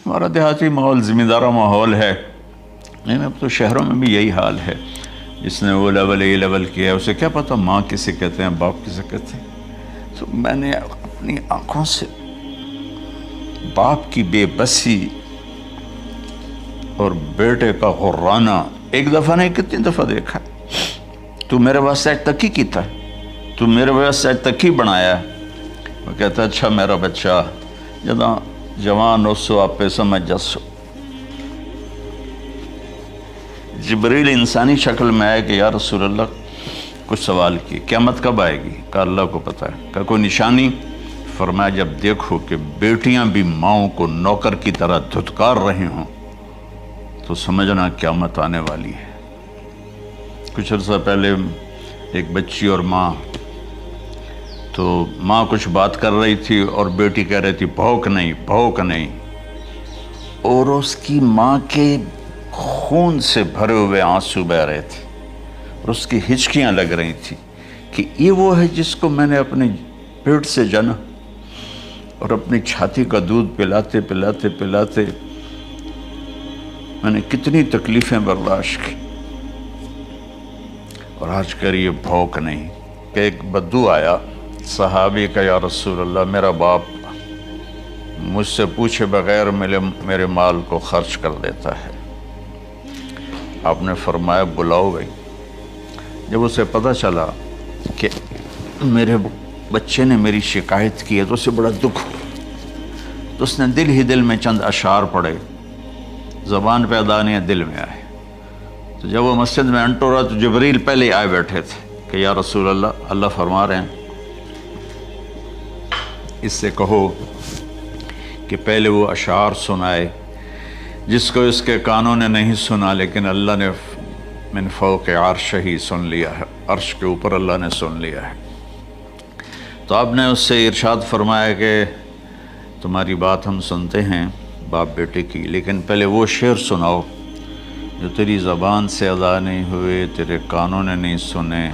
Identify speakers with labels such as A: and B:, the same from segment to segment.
A: ہمارا دیہاتی ماحول ذمہ دارہ ماحول ہے، نہیں اب تو شہروں میں بھی یہی حال ہے۔ جس نے وہ لیول اے لیول کیا ہے اسے کیا پتہ ماں کسے کہتے ہیں، باپ کسے کہتے ہیں۔ تو میں نے اپنی آنکھوں سے باپ کی بے بسی اور بیٹے کا غرانہ ایک دفعہ نہیں کتنی دفعہ دیکھا۔ تو میرے واسطے آج تک ہی کیتا ہے، تو میرے واسطے آج تک ہی بنایا ہے۔ وہ کہتا ہے اچھا میرا بچہ جداں جوان ہو سو آپ پہ سمجھ جسو۔ جبریل انسانی شکل میں آئے کہ یا رسول اللہ کچھ سوال کی، قیامت کب آئے گی؟ کہا اللہ کو پتہ ہے۔ کہا کوئی نشانی؟ فرمایا جب دیکھو کہ بیٹیاں بھی ماؤں کو نوکر کی طرح دھتکار رہی ہوں تو سمجھنا قیامت آنے والی ہے۔ کچھ عرصہ پہلے ایک بچی اور ماں، تو ماں کچھ بات کر رہی تھی اور بیٹی کہہ رہی تھی بھوک نہیں بھوک نہیں، اور اس کی ماں کے خون سے بھرے ہوئے آنسو بہہ رہے تھے اور اس کی ہچکیاں لگ رہی تھی کہ یہ وہ ہے جس کو میں نے اپنے پیٹ سے جنا اور اپنی چھاتی کا دودھ پلاتے پلاتے پلاتے میں نے کتنی تکلیفیں برداشت کی، اور آج کر یہ بھوک نہیں۔ کہ ایک بدو آیا صحابی کا، یا رسول اللہ میرا باپ مجھ سے پوچھے بغیر میرے مال کو خرچ کر دیتا ہے۔ آپ نے فرمایا بلاؤ گئی۔ جب اسے پتہ چلا کہ میرے بچے نے میری شکایت کی ہے تو اسے بڑا دکھ ہوا، تو اس نے دل ہی دل میں چند اشعار پڑھے، زبان پہ ادا نہیں دل میں آئے۔ تو جب وہ مسجد میں انٹر رہا تو جبریل پہلے آئے بیٹھے تھے کہ یا رسول اللہ فرما رہے ہیں اس سے کہو کہ پہلے وہ اشعار سنائے جس کو اس کے کانوں نے نہیں سنا، لیکن اللہ نے من فوق عرش ہی سن لیا ہے، عرش کے اوپر اللہ نے سن لیا ہے۔ تو آپ نے اس سے ارشاد فرمایا کہ تمہاری بات ہم سنتے ہیں باپ بیٹے کی، لیکن پہلے وہ شعر سناؤ جو تیری زبان سے ادا نہیں ہوئے، تیرے کانوں نے نہیں سنے،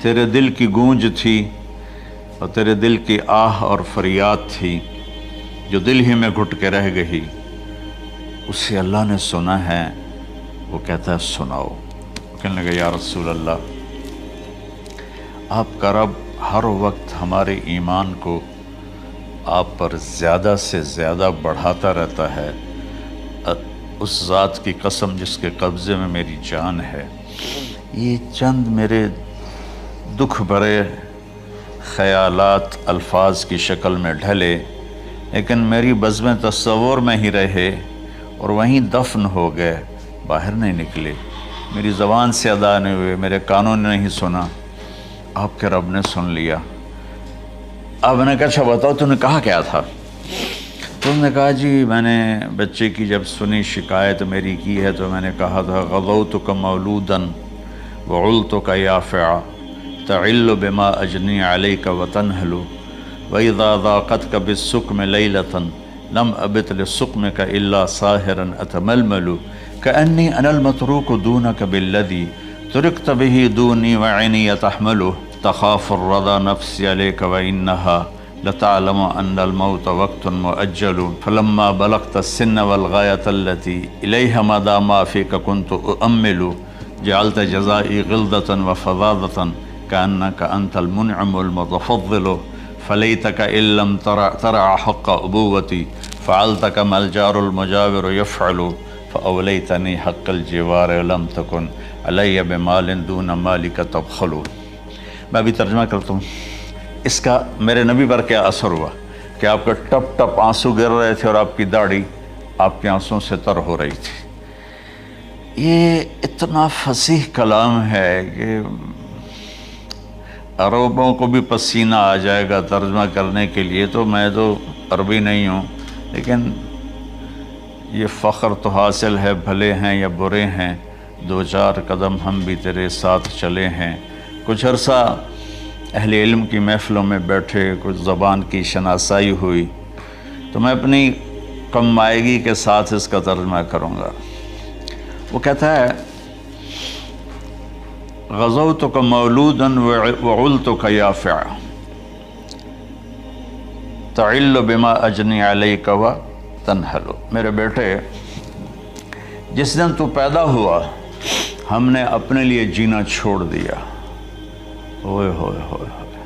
A: تیرے دل کی گونج تھی اور تیرے دل کی آہ اور فریاد تھی جو دل ہی میں گھٹ کے رہ گئی، اسے اللہ نے سنا ہے۔ وہ کہتا ہے سناؤ۔ کہنے لگا یا رسول اللہ آپ کا رب ہر وقت ہمارے ایمان کو آپ پر زیادہ سے زیادہ بڑھاتا رہتا ہے، اس ذات کی قسم جس کے قبضے میں میری جان ہے۔ یہ چند میرے دکھ بھرے خیالات الفاظ کی شکل میں ڈھلے، لیکن میری بزم تصور میں ہی رہے اور وہیں دفن ہو گئے، باہر نہیں نکلے، میری زبان سے ادا نہیں ہوئے، میرے کانوں نے نہیں سنا، آپ کے رب نے سن لیا۔ اب نے کہا اچھا بتاؤ تو نے کہا کیا تھا؟ تو انہوں نے کہا جی میں نے بچے کی جب سنی شکایت میری کی ہے تو میں نے کہا تھا غضوتک مولودا وعلتک یافعا تعل بما اجنی علیک وتنہل وَإِذَا ذَاقَتْكَ بِالسُّقْمِ لَيْلَةً لَمْ أَبِتْ لِلسُّقْمِكَ إِلَّا سَاهِرًا أَتَمَلْمَلُ كَأَنِّي أَنَا الْمَتْرُوكُ دُونَكَ بِالَّذِي تُرِكْتَ بِهِ دُونِي وَعِنِي تَحْمَلُهُ تَخَافُ الرَّضَى نَفْسِي عَلَيْكَ وَإِنَّهَا لَتَعْلَمُ أَنَّ الْمَوْتَ وَقْتٌ مُؤَجَّلٌ فَلَمَّا بَلَغْتَ السِّنَّ وَالْغَايَةَ الَّتِي إِلَيْهَا مَدَى مَا فِيكَ كُنْتُ أُؤَمِّلُ جَعَلْتَ جَزَائِي غِلْظَةً وَفَظَاظَةً كَأَنَّكَ أَنْتَ الْمُنْعِمُ الْمُتَفَضِّلُ فَلَيْتَكَ إِن لَّمْ تَرَعَ حَقَّ أُبُوَّتِي فَعَلْتَ كَمَا الْجَارُ الْمُجَاوِرُ يَفْعَلُ فَأَوْلَيْتَنِي حَقَّ الْجِوَارِ وَلَمْ تَكُنْ عَلَيَّ بِمَالٍ دُونَ مَالِكَ تَبْخَلُ۔ میں ابھی ترجمہ کرتا ہوں۔ اس کا میرے نبی پر کیا اثر ہوا کہ آپ کے ٹپ ٹپ آنسو گر رہے تھے اور آپ کی داڑھی آپ کے آنسوں سے تر ہو رہی تھی۔ یہ اتنا فصیح کلام ہے کہ عربوں کو بھی پسینہ آ جائے گا ترجمہ کرنے کے لیے، تو میں تو عربی نہیں ہوں، لیکن یہ فخر تو حاصل ہے، بھلے ہیں یا برے ہیں دو چار قدم ہم بھی تیرے ساتھ چلے ہیں۔ کچھ عرصہ اہل علم کی محفلوں میں بیٹھے، کچھ زبان کی شناسائی ہوئی، تو میں اپنی کم مائگی کے ساتھ اس کا ترجمہ کروں گا۔ وہ کہتا ہے غزوتک مولودا وعلتک یافعا تعل بما اجنی علیک و تنحل، میرے بیٹے جس دن تو پیدا ہوا ہم نے اپنے لیے جینا چھوڑ دیا، ہوئے ہوئے ہوئے ہوئے،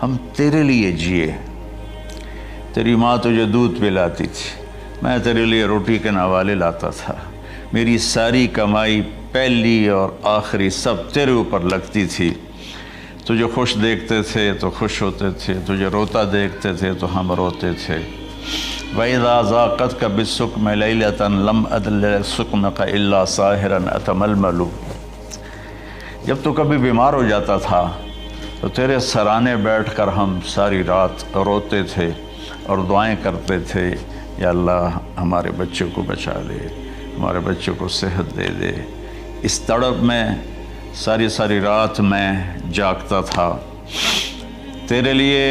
A: ہم تیرے لیے جیے۔ تیری ماں تجھے دودھ پلاتی تھی، میں تیرے لیے روٹی کے نوالے لاتا تھا، میری ساری کمائی پہلی اور آخری سب تیرے اوپر لگتی تھی۔ تجھے خوش دیکھتے تھے تو خوش ہوتے تھے، تجھے روتا دیکھتے تھے تو ہم روتے تھے۔ وَإِذَا ذَاقَتْكَ بِالسُّقْمِ لَيْلَةً لَمْ أَدْلِ سُقْمَكَ إِلَّا سَاهِرًا أَتَمَلْمَلُ۔ جب تو کبھی بیمار ہو جاتا تھا تو تیرے سرانے بیٹھ کر ہم ساری رات روتے تھے اور دعائیں کرتے تھے، یا اللہ ہمارے بچوں کو بچا لے، ہمارے بچوں کو صحت دے دے۔ اس تڑپ میں ساری ساری رات میں جاگتا تھا، تیرے لیے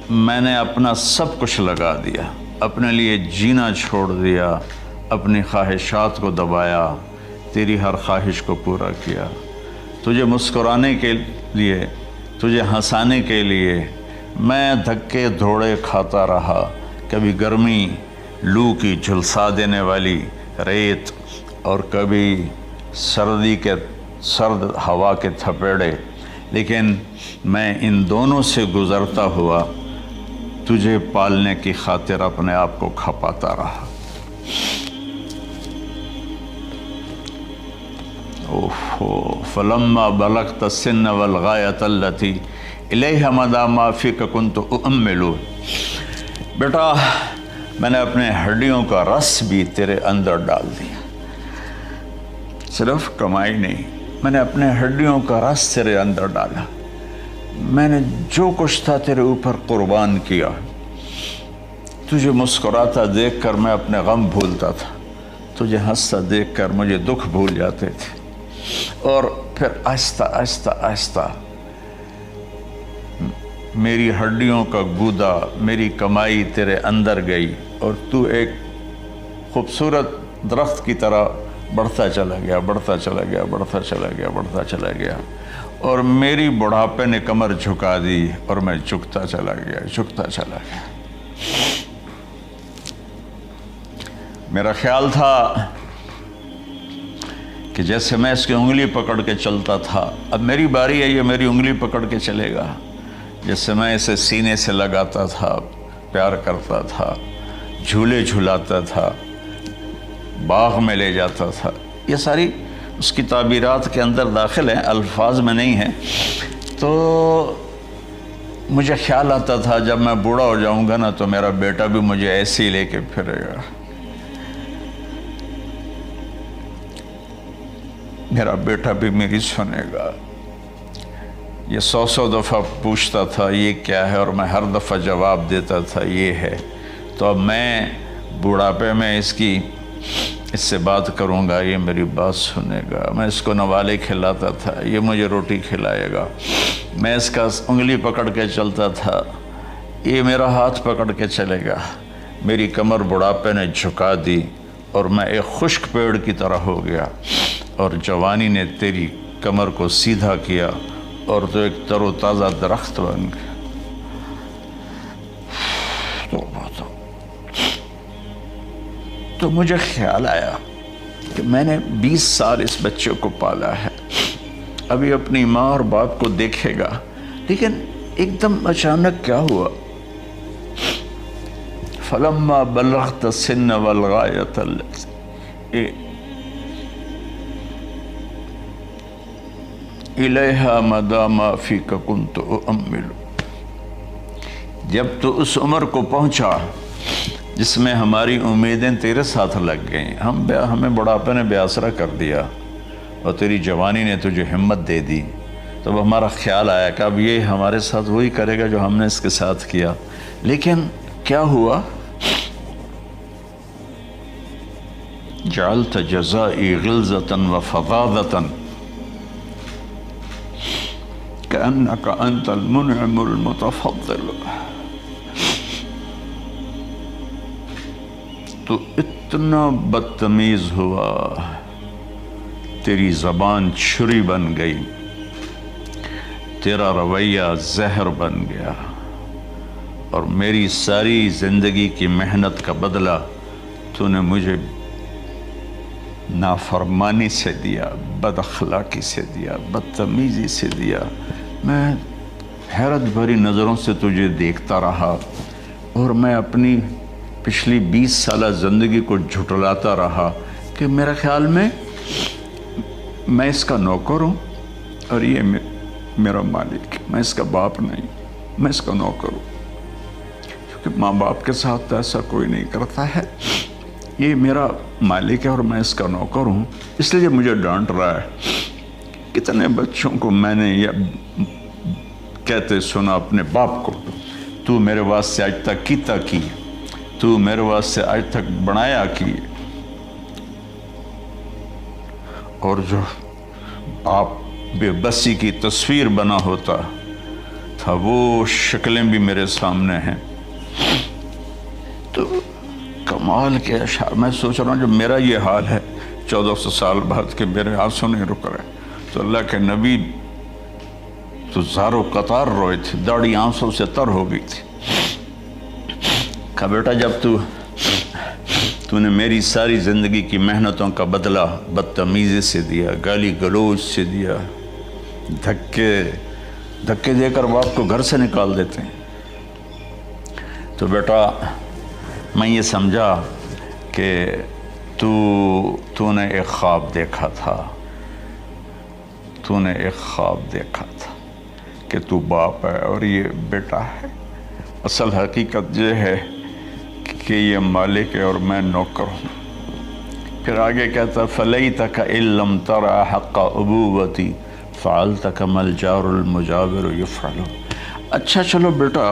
A: میں نے اپنا سب کچھ لگا دیا، اپنے لیے جینا چھوڑ دیا، اپنی خواہشات کو دبایا، تیری ہر خواہش کو پورا کیا۔ تجھے مسکرانے کے لیے، تجھے ہنسانے کے لیے میں دھکے دھوڑے کھاتا رہا، کبھی گرمی لو کی جھلسا دینے والی ریت اور کبھی سردی کے سرد ہوا کے تھپیڑے، لیکن میں ان دونوں سے گزرتا ہوا تجھے پالنے کی خاطر اپنے آپ کو کھپاتا رہا۔ فلما بلغت السن والغایۃ التی الیہ مدی ما فیک کنت اؤمل۔ بیٹا میں نے اپنے ہڈیوں کا رس بھی تیرے اندر ڈال دیا، صرف کمائی نہیں، میں نے اپنے ہڈیوں کا رس تیرے اندر ڈالا، میں نے جو کچھ تھا تیرے اوپر قربان کیا۔ تجھے مسکراتا دیکھ کر میں اپنے غم بھولتا تھا، تجھے ہنستا دیکھ کر مجھے دکھ بھول جاتے تھے، اور پھر آہستہ آہستہ آہستہ میری ہڈیوں کا گودا، میری کمائی تیرے اندر گئی، اور تو ایک خوبصورت درخت کی طرح بڑھتا چلا گیا، بڑھتا چلا گیا، بڑھتا چلا گیا، بڑھتا چلا گیا، اور میری بڑھاپے نے کمر جھکا دی اور میں جھکتا چلا گیا، جھکتا چلا گیا۔ میرا خیال تھا کہ جیسے میں اس کی انگلی پکڑ کے چلتا تھا، اب میری باری ہے، یہ میری انگلی پکڑ کے چلے گا۔ جیسے میں اسے سینے سے لگاتا تھا، پیار کرتا تھا، جھولے جھلاتا تھا، باغ میں لے جاتا تھا، یہ ساری اس کی تعبیرات کے اندر داخل ہیں، الفاظ میں نہیں ہیں۔ تو مجھے خیال آتا تھا جب میں بوڑھا ہو جاؤں گا نا تو میرا بیٹا بھی مجھے ایسے ہی لے کے پھرے گا، میرا بیٹا بھی میری سنے گا۔ یہ 100 دفعہ پوچھتا تھا یہ کیا ہے، اور میں ہر دفعہ جواب دیتا تھا یہ ہے۔ تو اب میں بوڑھاپے میں اس سے بات کروں گا، یہ میری بات سنے گا۔ میں اس کو نوالے کھلاتا تھا، یہ مجھے روٹی کھلائے گا۔ میں اس کا انگلی پکڑ کے چلتا تھا، یہ میرا ہاتھ پکڑ کے چلے گا۔ میری کمر بڑھاپے نے جھکا دی اور میں ایک خشک پیڑ کی طرح ہو گیا، اور جوانی نے تیری کمر کو سیدھا کیا اور تو ایک تر و تازہ درخت بن گیا۔ تو مجھے خیال آیا کہ میں نے 20 سال اس بچے کو پالا ہے، ابھی اپنی ماں اور باپ کو دیکھے گا، لیکن ایک دم اچانک کیا ہوا؟ فلما بلغت السن والغایۃ الیہا مدی ما فیک کنت اؤمل۔ جب تو اس عمر کو پہنچا جس میں ہماری امیدیں تیرے ساتھ لگ گئیں، ہمیں بڑھاپے نے بے آسرا کر دیا اور تیری جوانی نے تجھے ہمت دے دی، تب ہمارا خیال آیا کہ اب یہ ہمارے ساتھ وہی کرے گا جو ہم نے اس کے ساتھ کیا۔ لیکن کیا ہوا؟ جعلت جزائی غلظۃ وفظاظۃ کأنک انت المنعم المتفضل۔ تو اتنا بدتمیز ہوا، تیری زبان چھری بن گئی، تیرا رویہ زہر بن گیا، اور میری ساری زندگی کی محنت کا بدلہ تو نے مجھے نافرمانی سے دیا، بد اخلاقی سے دیا، بدتمیزی سے دیا۔ میں حیرت بھری نظروں سے تجھے دیکھتا رہا اور میں اپنی پچھلی 20 سالہ زندگی کو جھٹلاتا رہا کہ میرے خیال میں اس کا نوکر ہوں اور یہ میرا مالک، میں اس کا باپ نہیں، میں اس کا نوکر ہوں، کیونکہ ماں باپ کے ساتھ ایسا کوئی نہیں کرتا ہے، یہ میرا مالک ہے اور میں اس کا نوکر ہوں، اس لیے مجھے ڈانٹ رہا ہے۔ کتنے بچوں کو میں نے یہ کہتے سنا اپنے باپ کو، تو میرے واسطے آج تک کیتا کی، تو میرے واسطے آج تک بنایا کی، اور جو آپ بے بسی کی تصویر بنا ہوتا تھا وہ شکلیں بھی میرے سامنے ہیں۔ تو کمال کے اشعار میں سوچ رہا ہوں جو میرا یہ حال ہے 1400 سال بعد کہ میرے آنسو نہیں رک رہے، تو اللہ کے نبی تو زارو قطار روئے تھے، داڑھی آنسوں سے تر ہو گئی تھی۔ کہا بیٹا جب تو نے میری ساری زندگی کی محنتوں کا بدلہ بدتمیزی سے دیا، گالی گلوچ سے دیا، دھکے دے کر باپ کو گھر سے نکال دیتے ہیں، تو بیٹا میں یہ سمجھا کہ تو نے ایک خواب دیکھا تھا، تو نے ایک خواب دیکھا تھا کہ تو باپ ہے اور یہ بیٹا ہے۔ اصل حقیقت یہ ہے کہ یہ مالک ہے اور میں نوکر ہوں۔ پھر آگے کہتا فَلَيْتَكَ إِن لَّمْ تَرَ حَقَّ أُبُوَّتِي فَعَلْتَ كَمَا الْجَارُ الْمُجَاوِرُ يَفْعَلُ۔ اچھا چلو بیٹا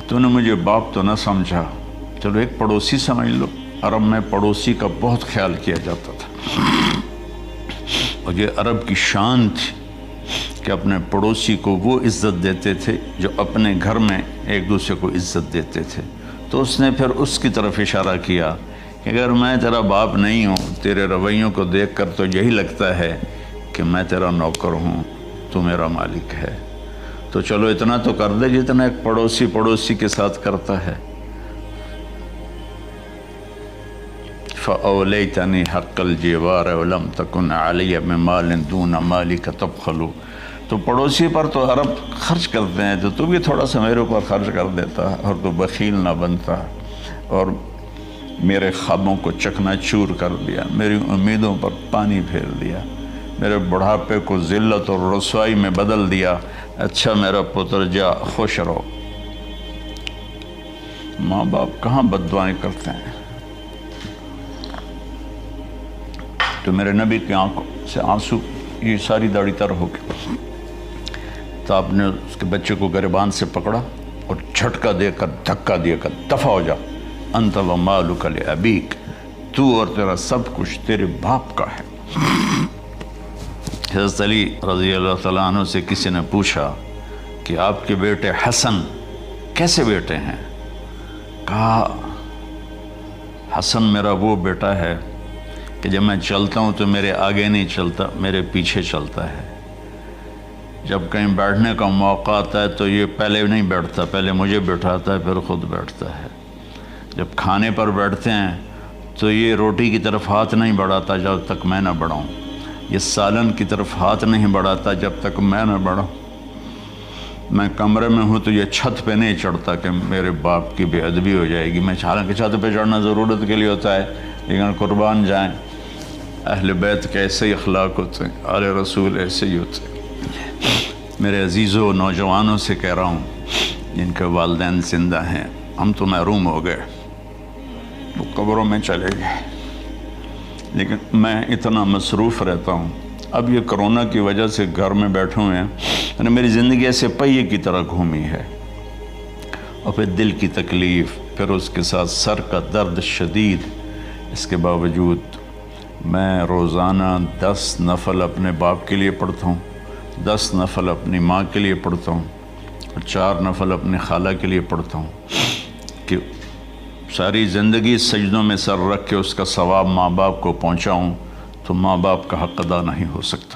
A: تو نے مجھے باپ تو نہ سمجھا، چلو ایک پڑوسی سمجھ لو۔ عرب میں پڑوسی کا بہت خیال کیا جاتا تھا، اور یہ عرب کی شان تھی کہ اپنے پڑوسی کو وہ عزت دیتے تھے جو اپنے گھر میں ایک دوسرے کو عزت دیتے تھے۔ تو اس نے پھر اس کی طرف اشارہ کیا کہ اگر میں تیرا باپ نہیں ہوں، تیرے رویوں کو دیکھ کر تو یہی لگتا ہے کہ میں تیرا نوکر ہوں، تو میرا مالک ہے، تو چلو اتنا تو کر دے جتنا ایک پڑوسی کے ساتھ کرتا ہے۔ فَأَوْلَيْتَنِي حَقَّ الْجِوَارِ وَلَمْ تَكُنْ عَلَيَّ بِمَالٍ دُونَ مَالِكَ تَبْخَلُ۔ تو پڑوسی پر تو عرب خرچ کرتے ہیں، تو بھی تھوڑا سا میرے اوپر خرچ کر دیتا اور تو بخیل نہ بنتا، اور میرے خوابوں کو چکنا چور کر دیا، میری امیدوں پر پانی پھیر دیا، میرے بڑھاپے کو ذلت اور رسوائی میں بدل دیا۔ اچھا میرا پتر جا خوش رہو۔ ماں باپ کہاں بد دعائیں کرتے ہیں؟ تو میرے نبی کی آنکھوں سے آنسو، یہ ساری داڑھی تر ہو گئی، تو آپ نے اس کے بچے کو گریبان سے پکڑا اور جھٹکا دے کر دھکا دے کر دفع ہو جا، انت و مالک لابیک، تو اور تیرا سب کچھ تیرے باپ کا ہے۔ حضرت علی رضی اللہ تعالیٰ عنہ سے کسی نے پوچھا کہ آپ کے بیٹے حسن کیسے بیٹے ہیں؟ کہا حسن میرا وہ بیٹا ہے کہ جب میں چلتا ہوں تو میرے آگے نہیں چلتا، میرے پیچھے چلتا ہے۔ جب کہیں بیٹھنے کا موقع آتا ہے تو یہ پہلے نہیں بیٹھتا، پہلے مجھے بٹھاتا ہے پھر خود بیٹھتا ہے۔ جب کھانے پر بیٹھتے ہیں تو یہ روٹی کی طرف ہاتھ نہیں بڑھاتا جب تک میں نہ بڑھاؤں، یہ سالن کی طرف ہاتھ نہیں بڑھاتا جب تک میں نہ بڑھاؤں۔ میں کمرے میں ہوں تو یہ چھت پہ نہیں چڑھتا کہ میرے باپ کی بے ادبی ہو جائے گی۔ میں حالانکہ چھت پہ چڑھنا ضرورت کے لیے ہوتا ہے، لیکن قربان جائیں اہل بیت کے ایسے ہی اخلاق ہوتے ہیں، آل رسول ایسے ہی ہوتے ہیں۔ میرے عزیزوں نوجوانوں سے کہہ رہا ہوں جن کے والدین زندہ ہیں، ہم تو محروم ہو گئے، وہ قبروں میں چلے گئے، لیکن میں اتنا مصروف رہتا ہوں۔ اب یہ کرونا کی وجہ سے گھر میں بیٹھے ہوئے ہیں، میری زندگی ایسے پہیے کی طرح گھومی ہے، اور پھر دل کی تکلیف، پھر اس کے ساتھ سر کا درد شدید۔ اس کے باوجود میں روزانہ 10 نفل اپنے باپ کے لیے پڑھتا ہوں، 10 نفل اپنی ماں کے لیے پڑھتا ہوں، اور 4 نفل اپنی خالہ کے لیے پڑھتا ہوں، کہ ساری زندگی سجدوں میں سر رکھ کے اس کا ثواب ماں باپ کو پہنچاؤں، تو ماں باپ کا حق ادا نہیں ہو سکتا۔